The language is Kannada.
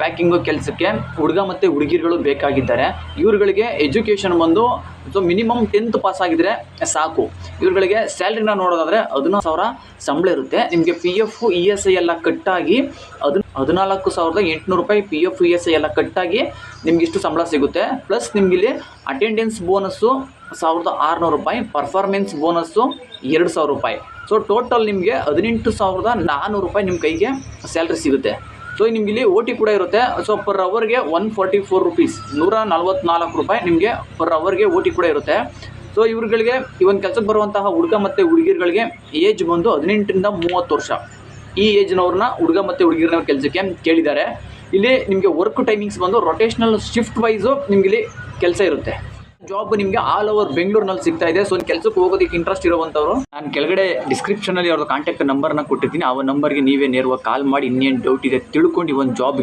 ಪ್ಯಾಕಿಂಗು ಕೆಲಸಕ್ಕೆ ಹುಡುಗ ಮತ್ತು ಹುಡುಗಿರುಗಳು ಬೇಕಾಗಿದ್ದಾರೆ. ಇವ್ರುಗಳಿಗೆ ಎಜುಕೇಷನ್ ಬಂದು ಮಿನಿಮಮ್ 10th ಪಾಸ್ ಆಗಿದ್ರೆ ಸಾಕು. ಇವ್ರುಗಳಿಗೆ ಸ್ಯಾಲ್ರಿನ ನೋಡೋದಾದರೆ 11,000 ಸಂಬಳ ಇರುತ್ತೆ. ನಿಮಗೆ PF ESI ಎಲ್ಲ ಕಟ್ಟಾಗಿ 14,800 ರೂಪಾಯಿ PF ESI ಎಲ್ಲ ಕಟ್ಟಾಗಿ ನಿಮ್ಗೆ ಇಷ್ಟು ಸಂಬಳ ಸಿಗುತ್ತೆ. ಪ್ಲಸ್ ನಿಮಗಿಲ್ಲಿ ಅಟೆಂಡೆನ್ಸ್ ಬೋನಸ್ಸು 1,600 ರೂಪಾಯಿ, ಪರ್ಫಾರ್ಮೆನ್ಸ್ ಬೋನಸ್ಸು 2,000 ರೂಪಾಯಿ. ಸೊ ಟೋಟಲ್ ನಿಮಗೆ 18,400 ರೂಪಾಯಿ ನಿಮ್ಮ ಕೈಗೆ ಸ್ಯಾಲ್ರಿ ಸಿಗುತ್ತೆ. ಸೊ ನಿಮ್ಗೆ ಇಲ್ಲಿ OT ಕೂಡ ಇರುತ್ತೆ. ಸೊ ಪರ್ ಅವರ್ಗೆ 144 ರೂಪೀಸ್, 144 ರೂಪಾಯಿ ನಿಮಗೆ ಪರ್ ಅವರ್ಗೆ OT ಕೂಡ ಇರುತ್ತೆ. ಸೊ ಇವ್ರುಗಳಿಗೆ ಈ ಒಂದು ಕೆಲಸಕ್ಕೆ ಬರುವಂತಹ ಹುಡುಗ ಮತ್ತು ಹುಡುಗಿರುಗಳಿಗೆ ಏಜ್ ಬಂದು 18ರಿಂದ 30 ವರ್ಷ. ಈ ಏಜ್ನವ್ರನ್ನ ಹುಡುಗ ಮತ್ತು ಹುಡುಗಿರನ್ನ ಕೆಲಸಕ್ಕೆ ಕೇಳಿದ್ದಾರೆ. ಇಲ್ಲಿ ನಿಮಗೆ ವರ್ಕ್ ಟೈಮಿಂಗ್ಸ್ ಬಂದು ರೊಟೇಷನಲ್ ಶಿಫ್ಟ್ ವೈಸು ನಿಮ್ಗೆ ಇಲ್ಲಿ ಕೆಲಸ ಇರುತ್ತೆ. ಜಾಬ್ ನಿಮಗೆ ಆಲ್ ಓವರ್ ಬೆಂಗಳೂರಿನಲ್ಲಿ ಸಿಗ್ತಾ ಇದೆ. ಸೊ ಕೆಲಸಕ್ಕೆ ಹೋಗೋದಕ್ಕೆ ಇಂಟ್ರೆಸ್ಟ್ ಇರುವಂಥವ್ರು ನಾನು ಕೆಳಗಡೆ ಡಿಸ್ಕ್ರಿಪ್ಷನಲ್ಲಿ ಅವ್ರದ್ದು ಕಾಂಟ್ಯಾಕ್ಟ್ ನಂಬರ್ನ ಕೊಟ್ಟಿರ್ತೀನಿ. ಆ ನಂಬರ್ಗೆ ನೀವೇ ನೇರವಾಗಿ ಕಾಲ್ ಮಾಡಿ ಇನ್ನೇನು ಡೌಟ್ ಇದೆ ತಿಳ್ಕೊಂಡು ಈ ಒಂದು ಜಾಬ್ಗೆ